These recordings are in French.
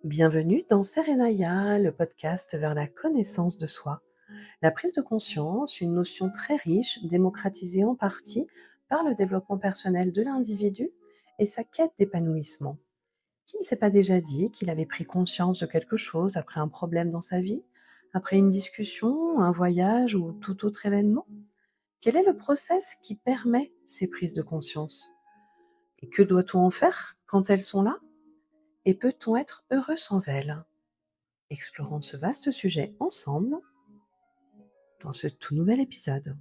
Bienvenue dans Serenaya, le podcast vers la connaissance de soi. La prise de conscience, une notion très riche, démocratisée en partie par le développement personnel de l'individu et sa quête d'épanouissement. Qui ne s'est pas déjà dit qu'il avait pris conscience de quelque chose après un problème dans sa vie, après une discussion, un voyage ou tout autre événement? Quel est le process qui permet ces prises de conscience? Et que doit-on en faire quand elles sont là? Et peut-on être heureux sans elles? Explorons ce vaste sujet ensemble dans ce tout nouvel épisode.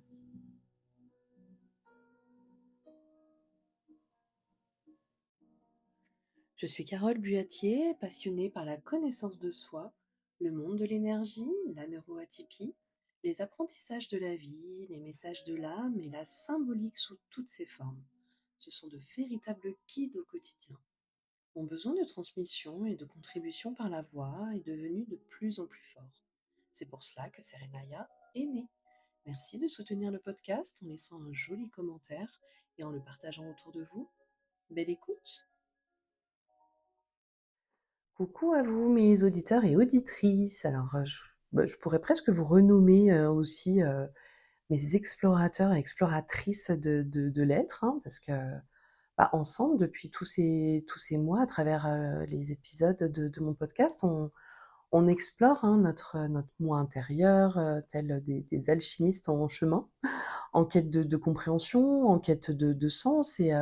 Je suis Carole Buatier, passionnée par la connaissance de soi, le monde de l'énergie, la neuroatypie, les apprentissages de la vie, les messages de l'âme et la symbolique sous toutes ses formes. Ce sont de véritables guides au quotidien. Mon besoin de transmission et de contribution par la voix est devenu de plus en plus fort. C'est pour cela que Serenaya est née. Merci de soutenir le podcast en laissant un joli commentaire et en le partageant autour de vous. Belle écoute! Coucou à vous mes auditeurs et auditrices. Alors je pourrais presque vous renommer aussi mes explorateurs et exploratrices de l'être, hein, parce que ensemble depuis tous ces mois à travers les épisodes de mon podcast, on explore notre moi intérieur, tel des alchimistes en chemin, en quête de compréhension, en quête de sens et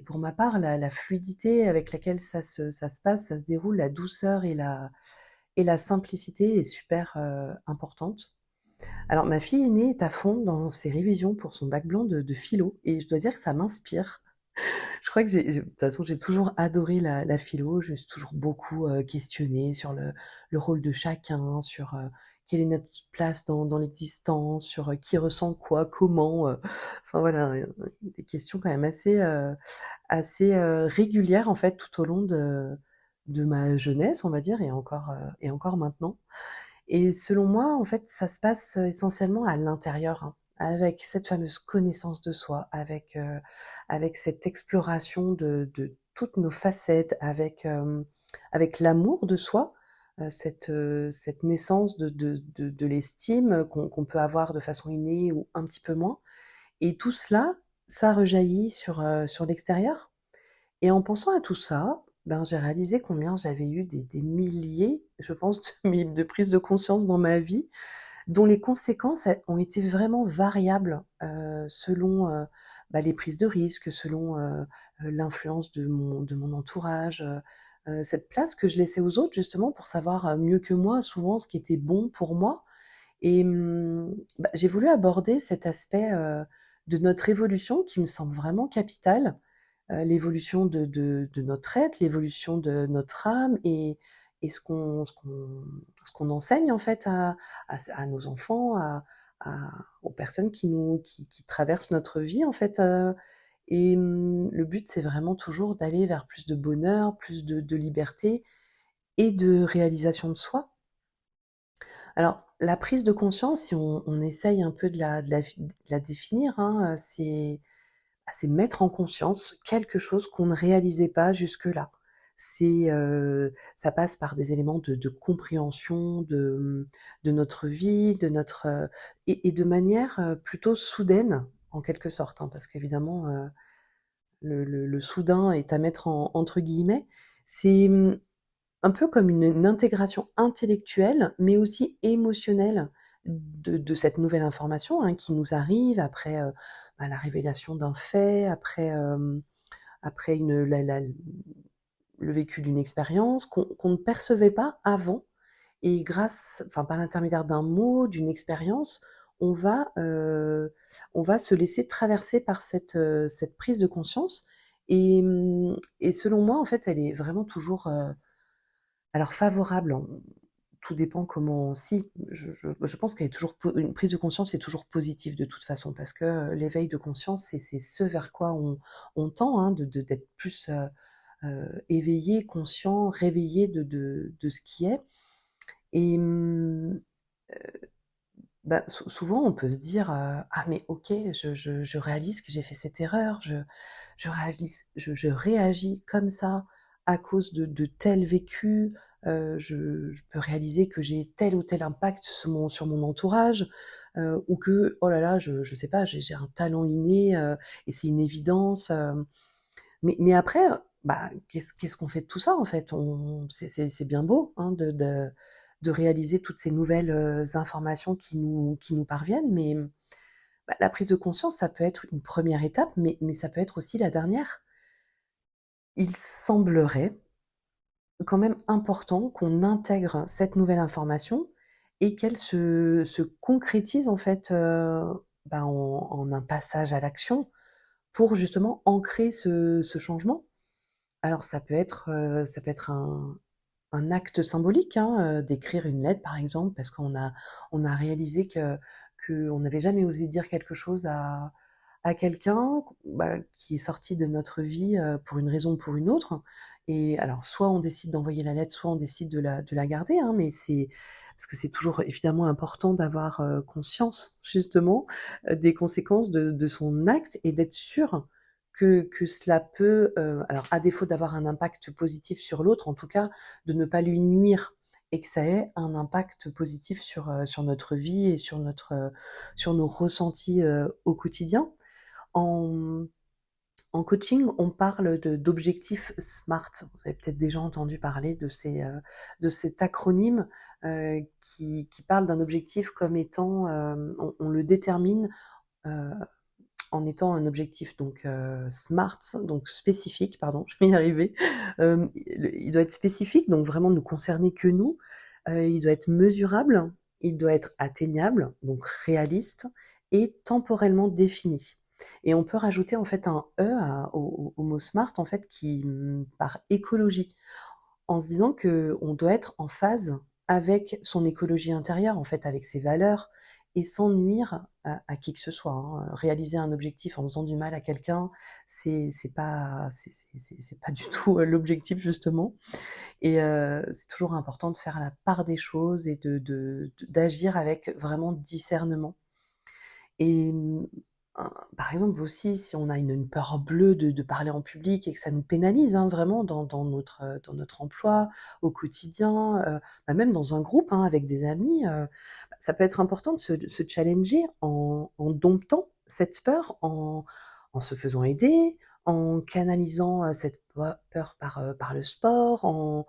pour ma part, la fluidité avec laquelle ça se passe, ça se déroule, la douceur et la simplicité est super importante. Alors ma fille aînée est à fond dans ses révisions pour son bac blanc de philo et je dois dire que ça m'inspire. Je crois que de toute façon, j'ai toujours adoré la philo. Je me suis toujours beaucoup questionnée sur le rôle de chacun, sur quelle est notre place dans l'existence, sur qui ressent quoi, comment. Enfin voilà, des questions quand même assez régulières en fait tout au long de ma jeunesse, on va dire, et encore maintenant. Et selon moi, en fait, ça se passe essentiellement à l'intérieur, hein, avec cette fameuse connaissance de soi, avec cette exploration de toutes nos facettes, avec l'amour de soi, cette naissance de l'estime qu'on peut avoir de façon innée ou un petit peu moins. Et tout cela, ça rejaillit sur l'extérieur. Et en pensant à tout ça, ben, j'ai réalisé combien j'avais eu des milliers, je pense, de prises de conscience dans ma vie, dont les conséquences ont été vraiment variables selon les prises de risques, selon l'influence de mon entourage, cette place que je laissais aux autres justement pour savoir mieux que moi souvent ce qui était bon pour moi. Et j'ai voulu aborder cet aspect de notre évolution qui me semble vraiment capital, l'évolution de notre être, l'évolution de notre âme et ce qu'on enseigne en fait à nos enfants, aux personnes qui traversent notre vie en fait. Et le but, c'est vraiment toujours d'aller vers plus de bonheur, plus de liberté et de réalisation de soi. Alors, la prise de conscience, si on essaye un peu de la définir, hein, c'est mettre en conscience quelque chose qu'on ne réalisait pas jusque-là. Ça passe par des éléments de compréhension de notre vie, et de manière plutôt soudaine, en quelque sorte, hein, parce qu'évidemment, le soudain est à mettre entre guillemets. C'est un peu comme une intégration intellectuelle, mais aussi émotionnelle de cette nouvelle information, hein, qui nous arrive après la révélation d'un fait, après le vécu d'une expérience qu'on ne percevait pas avant. Et par l'intermédiaire d'un mot, d'une expérience, on va, euh, on va se laisser traverser par cette prise de conscience. Et selon moi, en fait, elle est vraiment toujours alors favorable, tout dépend comment si, je pense qu'elle est toujours une prise de conscience est toujours positive de toute façon parce que, l'éveil de conscience, c'est ce vers quoi on tend, hein, d'être plus, éveillé, conscient, réveillé de ce qui est. Et souvent on peut se dire, «Ah mais OK, je réalise que j'ai fait cette erreur, je réalise je réagis comme ça à cause de tel vécu, je peux réaliser que j'ai tel ou tel impact sur mon entourage, ou que, oh là là, je sais pas, j'ai un talent inné, et c'est une évidence, mais après, bah, qu'est-ce qu'on fait de tout ça, en fait? C'est bien beau, hein, de réaliser toutes ces nouvelles, informations qui nous parviennent, mais bah, la prise de conscience, ça peut être une première étape, mais ça peut être aussi la dernière. Il semblerait quand même important qu'on intègre cette nouvelle information et qu'elle se concrétise, en fait, bah, en un passage à l'action pour justement ancrer ce changement. Alors ça peut être un acte symbolique, hein, d'écrire une lettre, par exemple, parce on a réalisé qu'on n'avait jamais osé dire quelque chose à quelqu'un, bah, qui est sorti de notre vie, pour une raison ou pour une autre. Et alors soit on décide d'envoyer la lettre, soit on décide de la garder, hein, mais c'est parce que c'est toujours évidemment important d'avoir, conscience justement, des conséquences de son acte et d'être sûr que cela peut, alors à défaut d'avoir un impact positif sur l'autre, en tout cas de ne pas lui nuire et que ça ait un impact positif sur notre vie et sur nos ressentis, au quotidien. En en coaching, on parle d'objectifs SMART. Vous avez peut-être déjà entendu parler de cet acronyme, qui parle d'un objectif comme étant, on le détermine, heu, en étant un objectif donc SMART, donc spécifique, pardon, je vais y arriver. Il doit être spécifique, donc vraiment ne concerner que nous. Il doit être mesurable, il doit être atteignable, donc réaliste et temporellement défini. Et on peut rajouter en fait un E au mot SMART en fait qui, par écologie, en se disant que on doit être en phase avec son écologie intérieure, en fait, avec ses valeurs et sans nuire à qui que ce soit, hein. Réaliser un objectif en faisant du mal à quelqu'un, c'est pas du tout, l'objectif justement. Et c'est toujours important de faire la part des choses et d'agir avec vraiment discernement. Et par exemple aussi, si on a une peur bleue de parler en public et que ça nous pénalise, hein, vraiment dans notre emploi, au quotidien, bah, même dans un groupe, hein, avec des amis, bah, ça peut être important de se challenger en domptant cette peur, en se faisant aider, en canalisant, cette peur par le sport,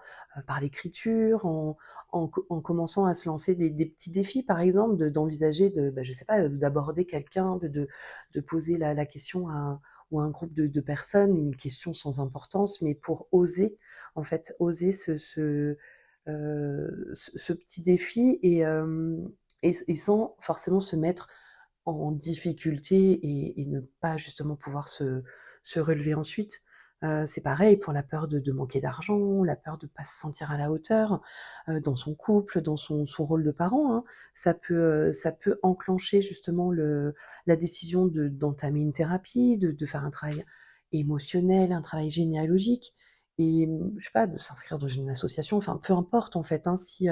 par l'écriture, en commençant à se lancer des petits défis, par exemple, d'envisager bah, je sais pas, d'aborder quelqu'un, de poser la question à un groupe de personnes, une question sans importance, mais pour oser, en fait, oser ce petit défi et sans forcément se mettre en difficulté et ne pas justement pouvoir se relever ensuite. C'est pareil pour la peur de manquer d'argent, la peur de pas se sentir à la hauteur, dans son couple, dans son rôle de parent, hein. Ça peut enclencher justement la décision d'entamer une thérapie, de faire un travail émotionnel, un travail généalogique et je sais pas, de s'inscrire dans une association, enfin peu importe en fait, hein, si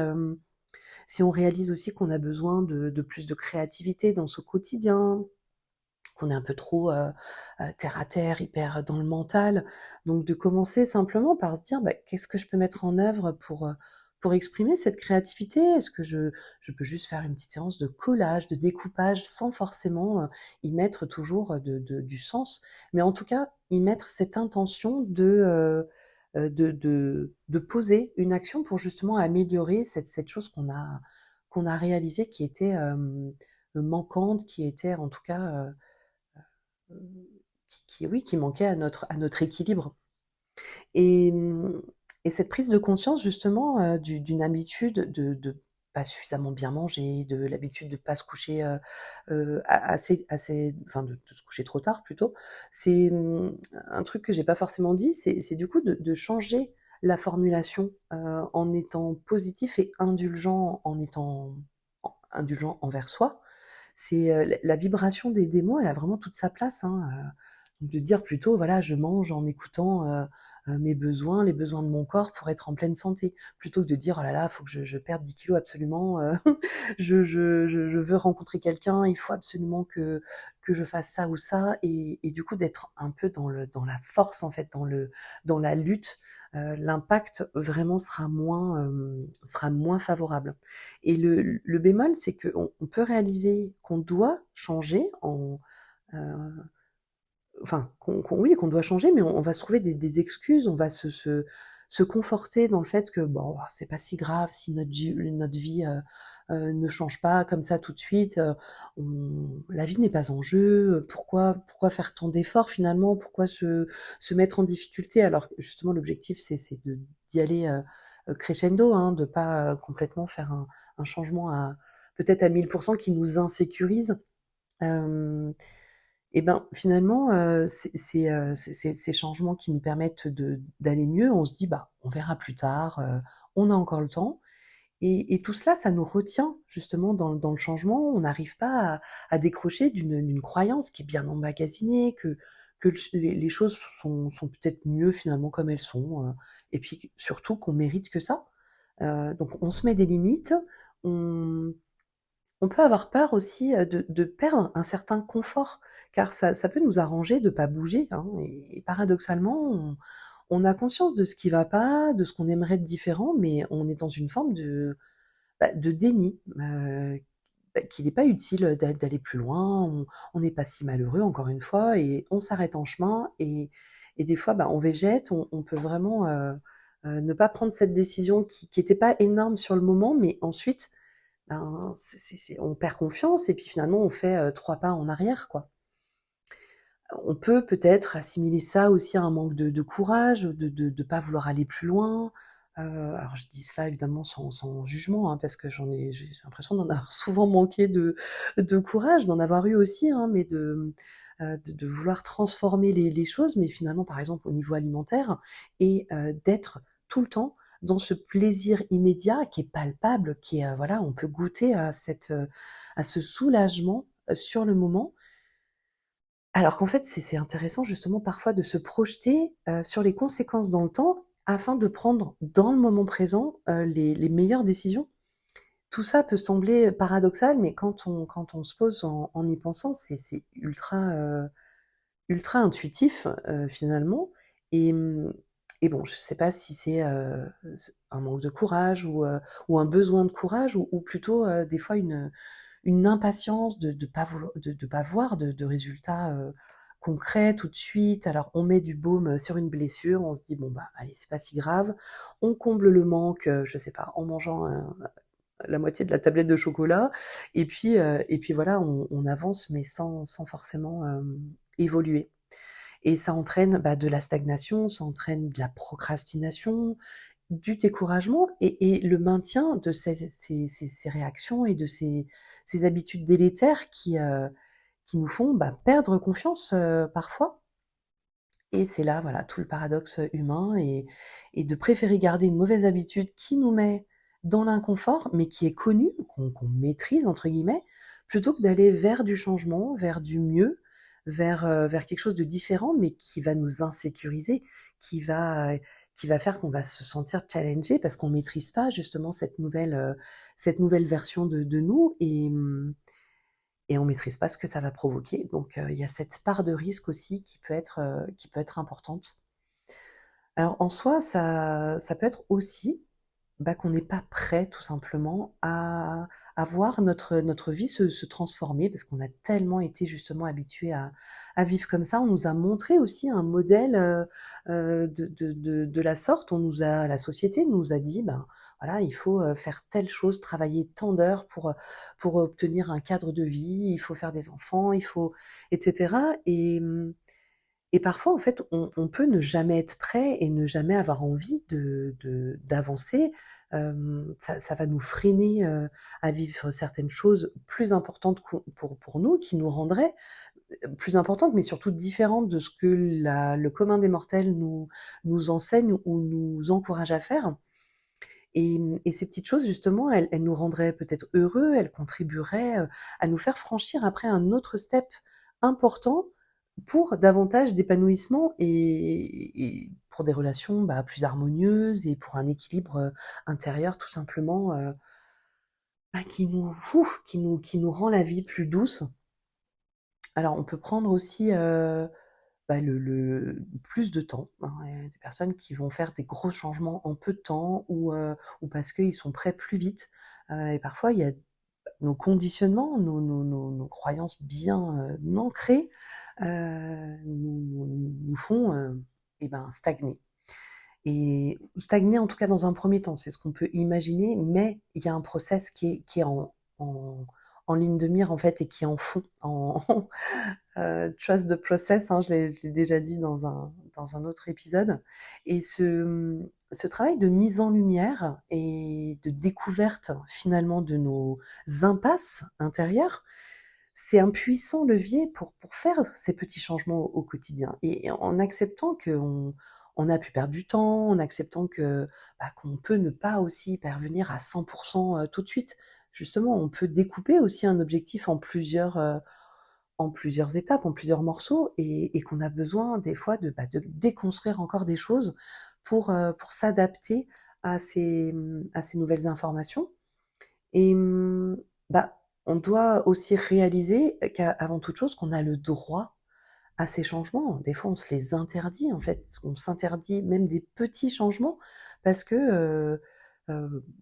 on réalise aussi qu'on a besoin de plus de créativité dans ce quotidien, qu'on est un peu trop, terre à terre, hyper dans le mental. Donc de commencer simplement par se dire: «Bah, qu'est-ce que je peux mettre en œuvre pour exprimer cette créativité? Est-ce que je peux juste faire une petite séance de collage, de découpage?» sans forcément, y mettre toujours, du sens. Mais en tout cas, y mettre cette intention de poser une action pour justement améliorer cette chose qu'on a réalisée qui était, manquante, qui était en tout cas, oui, qui manquait à notre équilibre. Et et cette prise de conscience justement, d'une habitude de pas suffisamment bien manger, de l'habitude de pas se coucher, assez enfin de se coucher trop tard plutôt. C'est, un truc que j'ai pas forcément dit, c'est du coup de changer la formulation, en étant positif et indulgent, en étant indulgent envers soi. C'est, la vibration des mots, elle a vraiment toute sa place, hein, de dire plutôt: «Voilà, je mange en écoutant, mes besoins, les besoins de mon corps pour être en pleine santé». Plutôt que de dire: «Oh là là, faut que je perde 10 kilogrammes absolument, je veux rencontrer quelqu'un, il faut absolument que je fasse ça ou ça» et du coup d'être un peu dans la force en fait, dans la lutte, l'impact vraiment sera moins favorable. Et le bémol, c'est qu'on peut réaliser qu'on doit changer heu, enfin oui, qu'on doit changer, mais on va se trouver des excuses, on va se conforter dans le fait que bon, c'est pas si grave si notre vie ne change pas comme ça tout de suite. La vie n'est pas en jeu. Pourquoi faire tant d'efforts finalement? Pourquoi se mettre en difficulté? Alors que justement l'objectif c'est d'y aller crescendo, hein, de pas complètement faire un changement à peut-être à 1000% qui nous insécurise. Euh, et ben, finalement, ces changements qui nous permettent d'aller mieux, on se dit: «Bah, on verra plus tard, on a encore le temps» et tout cela, ça nous retient justement dans le changement. On n'arrive pas à décrocher d'une croyance qui est bien emmagasinée, que les choses sont peut-être mieux finalement comme elles sont, et puis surtout qu'on mérite que ça. Donc on se met des limites, on on peut avoir peur aussi, de perdre un certain confort, car ça peut nous arranger de pas bouger, hein et paradoxalement, on a conscience de ce qui va pas, de ce qu'on aimerait être différent, mais on est dans une forme de déni, qu'il n'est pas utile, d'aller plus loin. On n'est pas si malheureux encore une fois et on s'arrête en chemin et des fois, bah, on végète, on peut vraiment, ne pas prendre cette décision qui était pas énorme sur le moment, mais ensuite ben, on perd confiance et puis finalement on fait, 3 pas en arrière, quoi. On peut peut-être assimiler ça aussi à un manque de courage, de pas vouloir aller plus loin. Alors je dis cela évidemment sans jugement, hein, parce que j'ai l'impression d'en avoir souvent manqué de courage, d'en avoir eu aussi, hein, mais de vouloir transformer les choses, mais finalement, par exemple, au niveau alimentaire et d'être tout le temps dans ce plaisir immédiat qui est palpable, qui est, voilà, on peut goûter à ce soulagement, sur le moment alors qu'en fait, c'est intéressant justement parfois de se projeter, sur les conséquences dans le temps, afin de prendre dans le moment présent, les meilleures décisions. Tout ça peut sembler paradoxal, mais quand on se pose en y pensant, c'est ultra intuitif, finalement et et bon, je sais pas si c'est, un manque de courage ou un besoin de courage ou plutôt, des fois une impatience de pas de pas voir de résultats, concrets tout de suite. Alors on met du baume, sur une blessure, on se dit: «Bon, bah, allez, c'est pas si grave». On comble le manque, je sais pas, en mangeant la moitié de la tablette de chocolat et puis voilà, on avance mais sans forcément, évoluer et ça entraîne, bah, de la stagnation, ça entraîne de la procrastination, du découragement et le maintien de ces réactions et de ces habitudes délétères qui nous font, bah, perdre confiance, parfois et c'est là, voilà, tout le paradoxe, humain et de préférer garder une mauvaise habitude qui nous met dans l'inconfort, mais qui est connue, qu'on «maîtrise» entre guillemets, plutôt que d'aller vers du changement, vers du mieux, vers quelque chose de différent, mais qui va nous insécuriser, qui va, qui va faire qu'on va se sentir challengé parce qu'on maîtrise pas justement cette nouvelle version de nous et on maîtrise pas ce que ça va provoquer. Donc, il y a cette part de risque aussi qui peut être importante. Alors en soi, ça peut être aussi, bah, qu'on n'est pas prêt tout simplement à voir notre vie se transformer parce qu'on a tellement été justement habitués à vivre comme ça. On nous a montré aussi un modèle, de la sorte. La société nous a dit: «Ben, voilà, il faut, faire telle chose, travailler tant d'heures pour obtenir un cadre de vie, il faut faire des enfants, il faut» et cetera et parfois, en fait, on peut ne jamais être prêt et ne jamais avoir envie d'avancer. Ça va nous freiner, à vivre certaines choses plus importantes pour nous, qui nous rendraient, plus importantes, mais surtout différentes de ce que le commun des mortels nous enseigne ou nous encourage à faire. Et ces petites choses, justement, elles nous rendraient peut-être heureux, elles contribueraient, à nous faire franchir après un autre step important pour davantage d'épanouissement et pour des relations, bah, plus harmonieuses et pour un équilibre, intérieur tout simplement, bah, qui nous rend la vie plus douce. Alors on peut prendre aussi, le plus de temps, hein. Il y a des personnes qui vont faire des gros changements en peu de temps ou parce qu'ils sont prêts plus vite, et parfois il y a nos conditionnements, nos croyances bien, ancrées, nous font, stagner. Et stagner, en tout cas dans un premier temps, c'est ce qu'on peut imaginer, mais il y a un process qui est en en ligne de mire, en fait, et qui est en fond, en trust the process, hein, je l'ai déjà dit dans un autre épisode. Et ce travail de mise en lumière et de découverte, finalement, de nos impasses intérieures, c'est un puissant levier pour faire ces petits changements au quotidien, et en acceptant qu'on a pu perdre du temps, en acceptant qu'on peut ne pas aussi parvenir à 100 tout de suite. Justement, on peut découper aussi un objectif en plusieurs étapes, en plusieurs morceaux, et qu'on a besoin des fois de déconstruire encore des choses pour s'adapter à ces nouvelles informations. Et on doit aussi réaliser qu'avant toute chose, qu'on a le droit à ces changements. Des fois, on se les interdit, en fait. On s'interdit même des petits changements parce que,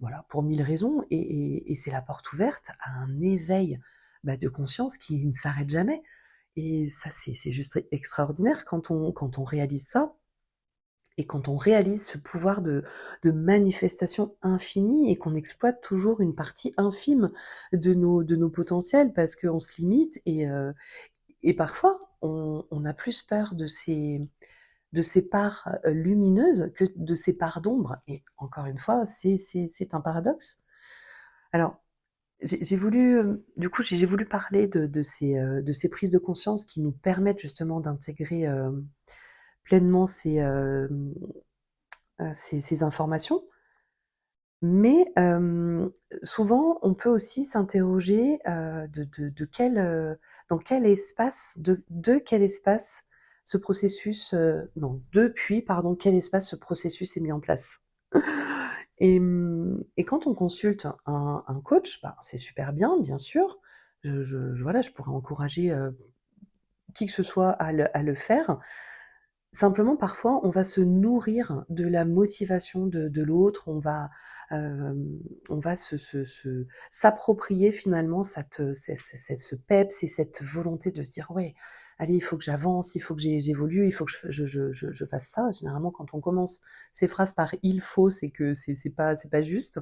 voilà, pour 1000 raisons, et c'est la porte ouverte à un éveil, de conscience qui ne s'arrête jamais. Et ça, c'est juste extraordinaire quand on réalise ça, et quand on réalise ce pouvoir de manifestation infinie, et qu'on exploite toujours une partie infime de nos potentiels, parce qu'on se limite, et parfois on a plus peur de ces parts lumineuses que de ces parts d'ombre. Et encore une fois, c'est un paradoxe. Alors, j'ai voulu, du coup, j'ai voulu parler de ces prises de conscience qui nous permettent justement d'intégrer pleinement ces informations. Mais souvent, on peut aussi s'interroger de quel, dans quel espace, de quel espace ce processus, non, depuis, pardon, quel espace ce processus est mis en place. Et quand on consulte un coach, c'est super bien sûr. Voilà, je pourrais encourager qui que ce soit à le faire. Simplement, parfois, on va se nourrir de la motivation de l'autre, on va s'approprier finalement ce peps et cette volonté de se dire: «Ouais, allez, il faut que j'avance, il faut que j'évolue, il faut que je fasse ça». Généralement, quand on commence ces phrases par «il faut», c'est que c'est pas juste.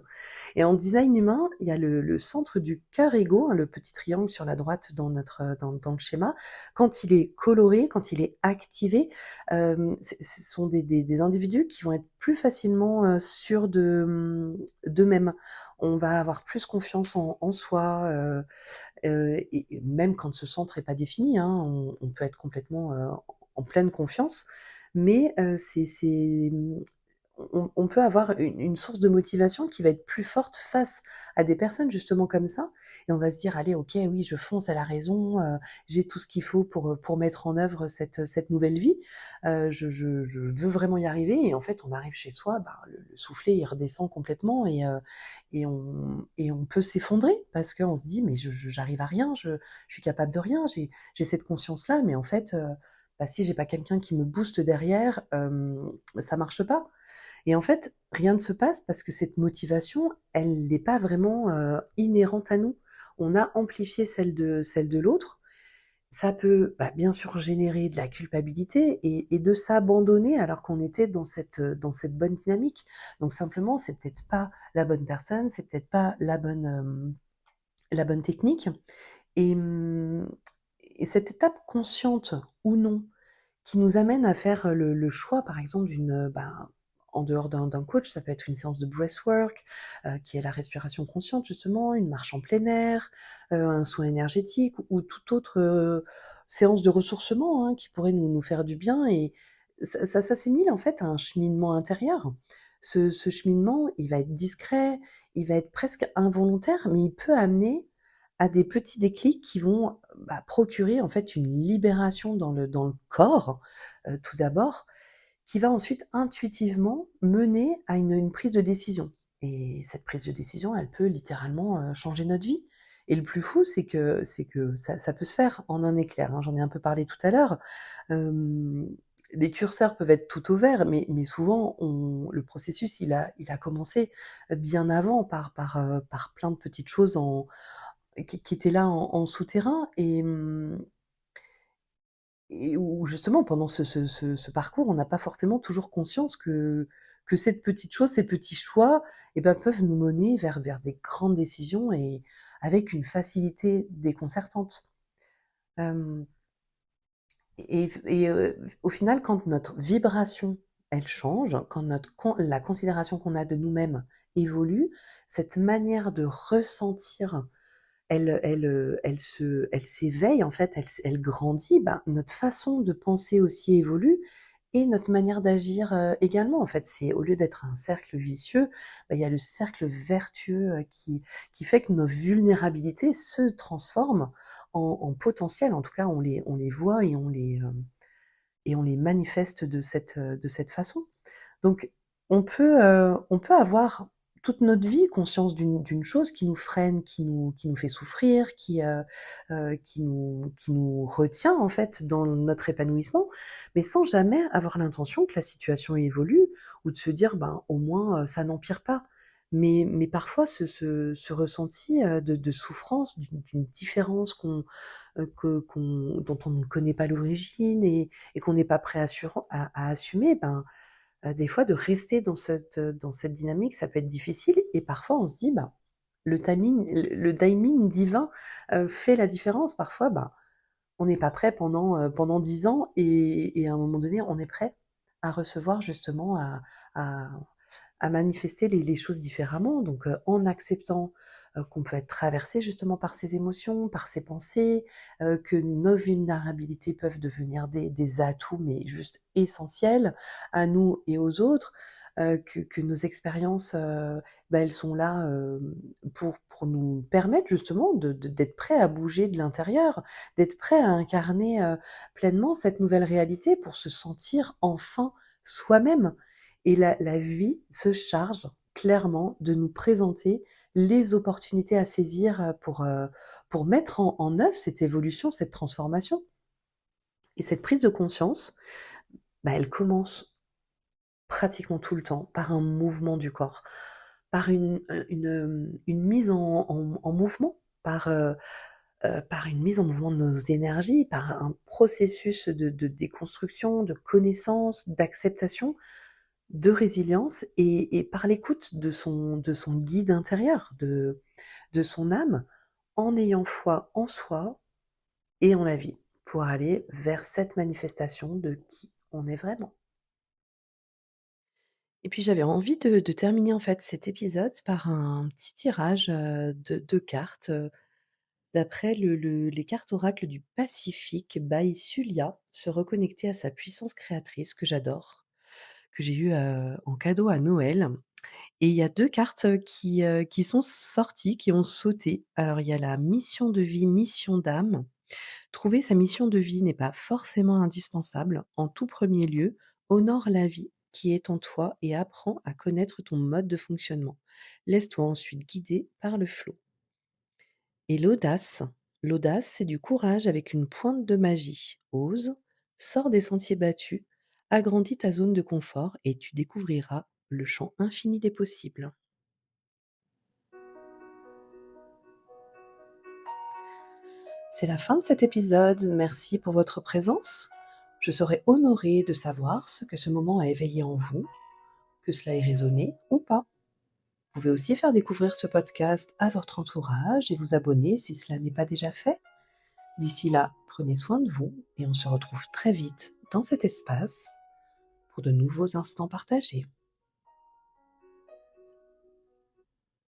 Et en design humain, il y a le centre du cœur ego, hein, le petit triangle sur la droite dans le schéma. Quand il est coloré, quand il est activé, ce sont des individus qui vont être plus facilement sûrs d'eux-mêmes. On va avoir plus confiance en soi, et même quand ce centre est pas défini, hein, on peut être complètement en pleine confiance, mais on peut avoir une source de motivation qui va être plus forte face à des personnes justement comme ça, et on va se dire: «Allez, OK, oui, je fonce, elle a raison, j'ai tout ce qu'il faut pour mettre en œuvre cette nouvelle vie, je veux vraiment y arriver». Et en fait, on arrive chez soi, le soufflet, il redescend complètement, et on peut s'effondrer parce qu'on se dit: «Mais j'arrive à rien, je suis capable de rien, j'ai cette conscience-là, mais en fait, si j'ai pas quelqu'un qui me booste derrière, ça marche pas». Et en fait, rien ne se passe parce que cette motivation, elle n'est pas vraiment inhérente à nous. On a amplifié celle de l'autre. Ça peut, bien sûr, générer de la culpabilité et de s'abandonner alors qu'on était dans cette bonne dynamique. Donc simplement, c'est peut-être pas la bonne personne, c'est peut-être pas la bonne technique. Et, et cette étape consciente ou non, qui nous amène à faire le choix, par exemple, en dehors d'un coach, ça peut être une séance de breathwork, qui est la respiration consciente justement, une marche en plein air, un soin énergétique, ou toute autre séance de ressourcement, hein, qui pourrait nous faire du bien. Et ça s'assimile en fait à un cheminement intérieur. Ce cheminement, il va être discret, il va être presque involontaire, mais il peut amener à des petits déclics qui vont procurer en fait une libération dans le corps, tout d'abord, qui va ensuite intuitivement mener à une prise de décision. Et cette prise de décision, elle peut littéralement changer notre vie. Et le plus fou, c'est que ça peut se faire en un éclair, hein, j'en ai un peu parlé tout à l'heure. Hem, les curseurs peuvent être tout au vert, mais souvent le processus il a commencé bien avant par plein de petites choses qui étaient là en souterrain et où justement pendant ce parcours, on n'a pas forcément toujours conscience que ces petites choses, ces petits choix, peuvent nous mener vers des grandes décisions et avec une facilité déconcertante. Hem au final, quand notre vibration, elle change, quand la considération qu'on a de nous-mêmes évolue, cette manière de ressentir, elle s'éveille en fait, elle grandit, notre façon de penser aussi évolue et notre manière d'agir, également. En fait, c'est au lieu d'être un cercle vicieux, il y a le cercle vertueux, qui fait que nos vulnérabilités se transforment en potentiel. En tout cas, on les voit et on les manifeste de cette façon. Donc on peut avoir toute notre vie conscience d'une chose qui nous freine, qui nous fait souffrir, qui nous retient en fait dans notre épanouissement, mais sans jamais avoir l'intention que la situation évolue ou de se dire: «Ben, au moins, ça n'empire pas». Mais parfois ce ressenti, de souffrance, d'une différence dont on ne connaît pas l'origine et qu'on n'est pas prêt à assumer, des fois de rester dans cette dynamique, ça peut être difficile et parfois on se dit, le timing divin, fait la différence. Parfois, on n'est pas prêt pendant 10 ans et à un moment donné, on est prêt à recevoir justement à à manifester les choses différemment. Donc, en acceptant, qu'on peut être traversé justement par ses émotions, par ses pensées, que nos vulnérabilités peuvent devenir des atouts, mais juste essentiels à nous et aux autres, que nos expériences, elles sont là, pour nous permettre justement d'être prêts à bouger de l'intérieur, d'être prêts à incarner, pleinement cette nouvelle réalité pour se sentir enfin soi-même. Et la vie se charge clairement de nous présenter les opportunités à saisir, pour mettre en œuvre cette évolution, cette transformation. Et cette prise de conscience, elle commence pratiquement tout le temps par un mouvement du corps, par une mise en mouvement, par une mise en mouvement de nos énergies, par un processus de déconstruction, de connaissance, d'acceptation, de résilience et par l'écoute de son guide intérieur, de son âme, en ayant foi en soi et en la vie, pour aller vers cette manifestation de qui on est vraiment. Et puis j'avais envie de terminer en fait cet épisode par un petit tirage, de cartes, d'après les cartes oracles du Pacifique by Sulia, se reconnecter à sa puissance créatrice que j'adore, que j'ai eu, en cadeau à Noël. Et il y a 2 cartes, qui sont sorties, qui ont sauté. Alors il y a la mission de vie, mission d'âme. Trouver sa mission de vie n'est pas forcément indispensable. En tout premier lieu, honore la vie qui est en toi et apprends à connaître ton mode de fonctionnement. Laisse-toi ensuite guider par le flot. Et l'audace. L'audace, c'est du courage avec une pointe de magie. Ose, sors des sentiers battus, agrandis ta zone de confort et tu découvriras le champ infini des possibles. C'est la fin de cet épisode. Merci pour votre présence. Je serai honorée de savoir ce que ce moment a éveillé en vous, que cela ait résonné ou pas. Vous pouvez aussi faire découvrir ce podcast à votre entourage et vous abonner si cela n'est pas déjà fait. D'ici là, prenez soin de vous et on se retrouve très vite dans cet espace pour de nouveaux instants partagés.